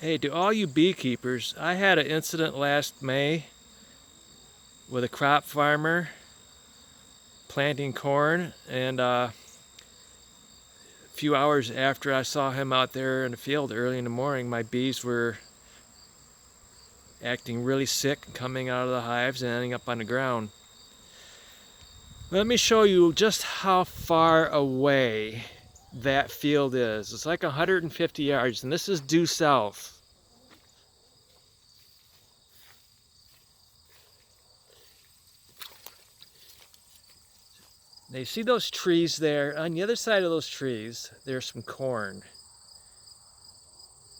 Hey, to all you beekeepers, I had an incident last May with a crop farmer planting corn, and a few hours after I saw him out there in the field early in the morning, my bees were acting really sick, coming out of the hives and ending up on the ground. Let me show you just how far away that field is. It's like 150 yards, and this is due south. Now you see those trees there? On the other side of those trees, there's some corn.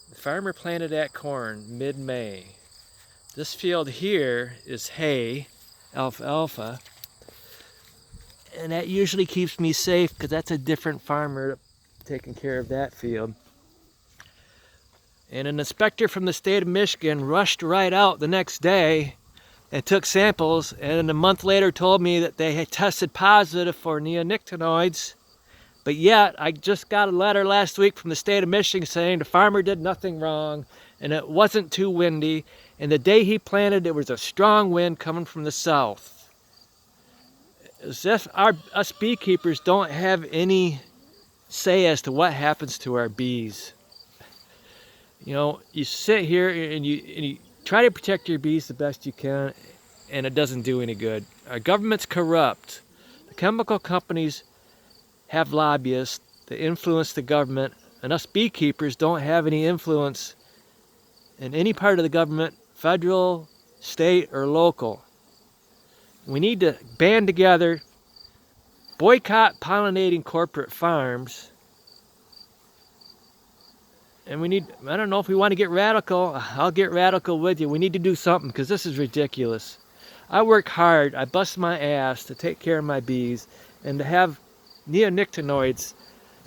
The farmer planted that corn mid-May. This field here is hay, alfalfa, and that usually keeps me safe because that's a different farmer taking care of that field. And an inspector from the state of Michigan rushed right out the next day and took samples, and a month later told me that they had tested positive for neonicotinoids. But yet, I just got a letter last week from the state of Michigan saying the farmer did nothing wrong and it wasn't too windy. And the day he planted, there was a strong wind coming from the south. As if us beekeepers don't have any say as to what happens to our bees. You know, you sit here and you try to protect your bees the best you can, and it doesn't do any good. Our government's corrupt. The chemical companies have lobbyists that influence the government, and us beekeepers don't have any influence in any part of the government, federal, state, or local. We need to band together, boycott pollinating corporate farms, and we need, I don't know if we want to get radical, I'll get radical with you. We need to do something because this is ridiculous. I work hard, I bust my ass to take care of my bees, and to have neonicotinoids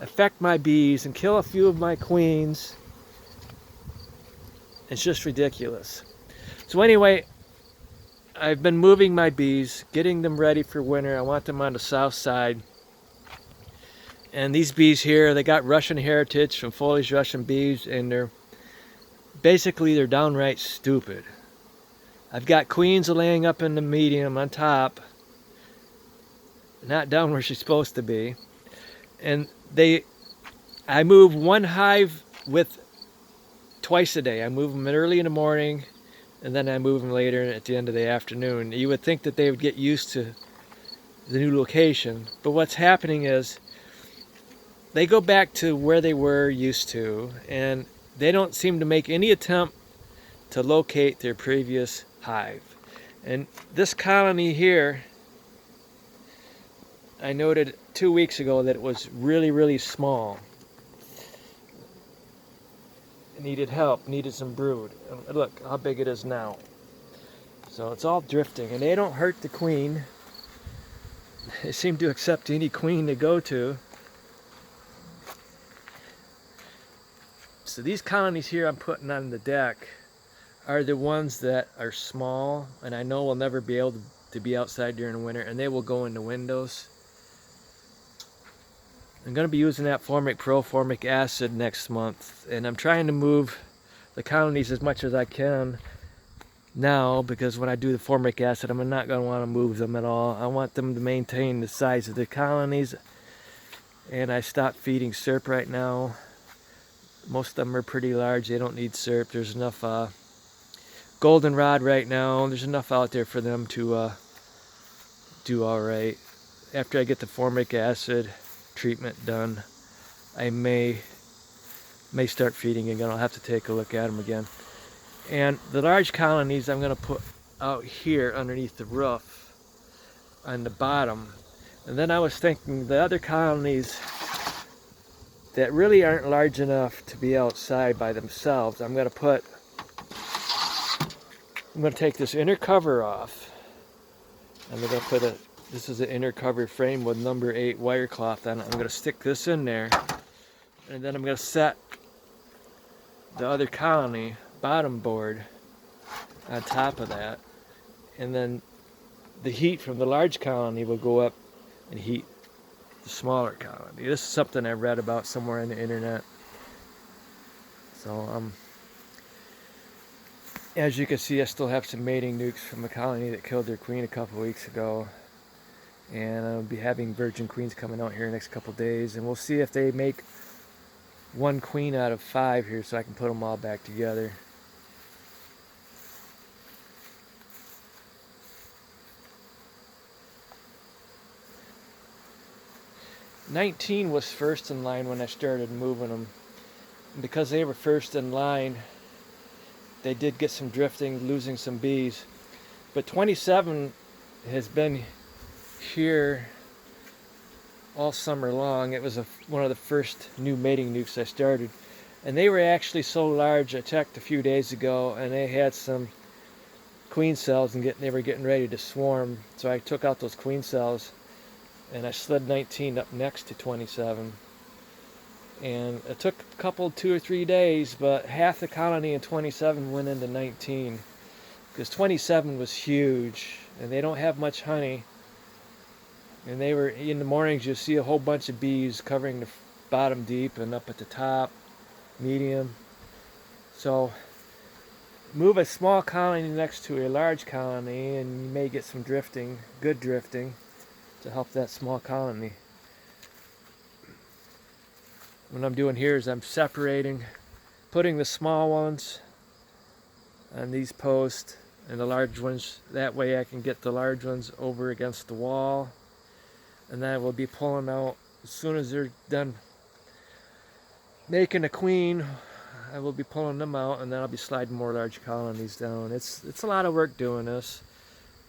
affect my bees and kill a few of my queens, it's just ridiculous. So anyway, I've been moving my bees, getting them ready for winter. I want them on the south side. And these bees here, they got Russian heritage from foliage Russian bees, and they're downright stupid. I've got queens laying up in the medium on top, not down where she's supposed to be. And I move one hive with twice a day. I move them early in the morning, and then I move them later at the end of the afternoon. You would think that they would get used to the new location, but what's happening is they go back to where they were used to, and they don't seem to make any attempt to locate their previous hive. And this colony here, I noted 2 weeks ago that it was really, really small. It needed help, needed some brood. And look how big it is now. So it's all drifting, and they don't hurt the queen. They seem to accept any queen they go to. So these colonies here I'm putting on the deck are the ones that are small, and I know will never be able to be outside during the winter, and they will go in the windows. I'm going to be using that formic acid next month, and I'm trying to move the colonies as much as I can now, because when I do the formic acid, I'm not going to want to move them at all. I want them to maintain the size of the colonies, and I stopped feeding SERP right now. Most of them are pretty large. They don't need SERP. There's enough goldenrod right now. There's enough out there for them to do all right. After I get the formic acid treatment done, I may start feeding again. I'll have to take a look at them again. And the large colonies I'm going to put out here underneath the roof on the bottom. And then I was thinking the other colonies that really aren't large enough to be outside by themselves, I'm going to take this inner cover off. I'm going to put this is an inner cover frame with number 8 wire cloth on it. I'm going to stick this in there, and then I'm going to set the other colony bottom board on top of that, and then the heat from the large colony will go up and heat the smaller colony. This is something I read about somewhere on the internet. So As you can see, I still have some mating nukes from a colony that killed their queen a couple weeks ago. And I'll be having virgin queens coming out here in the next couple days. And we'll see if they make one queen out of 5 here so I can put them all back together. "19 was first in line when I started moving them. And because they were first in line, they did get some drifting, losing some bees. But 27 has been here all summer long. It was one of the first new mating nukes I started. And they were actually so large, I checked a few days ago, and they had some queen cells, and they were getting ready to swarm. So I took out those queen cells, and I slid 19 up next to 27. And it took a couple, 2 or 3 days, but half the colony in 27 went into 19. Because 27 was huge, and they don't have much honey. And they were, in the mornings, you'll see a whole bunch of bees covering the bottom deep and up at the top, medium. So move a small colony next to a large colony, and you may get some drifting, good drifting, to help that small colony. What I'm doing here is I'm separating, putting the small ones on these posts and the large ones. That way I can get the large ones over against the wall. And then I will be pulling out, as soon as they're done making a queen, I will be pulling them out, and then I'll be sliding more large colonies down. It's a lot of work doing this.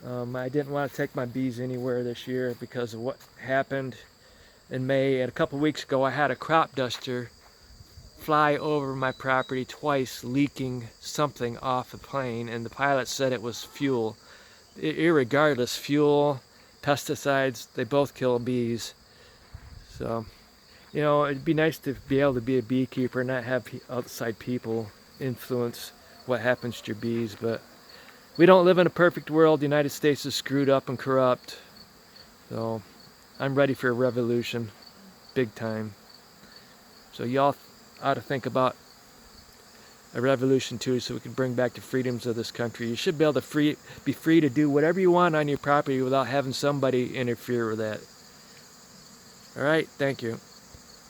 I didn't want to take my bees anywhere this year because of what happened in May. And a couple weeks ago I had a crop duster fly over my property twice, leaking something off a plane, and the pilot said it was fuel. Irregardless, fuel, pesticides, they both kill bees. So, you know, it'd be nice to be able to be a beekeeper and not have outside people influence what happens to your bees, but we don't live in a perfect world. The United States is screwed up and corrupt. So I'm ready for a revolution, big time. So y'all ought to think about a revolution too, so we can bring back the freedoms of this country. You should be able to be free to do whatever you want on your property without having somebody interfere with that. All right, thank you.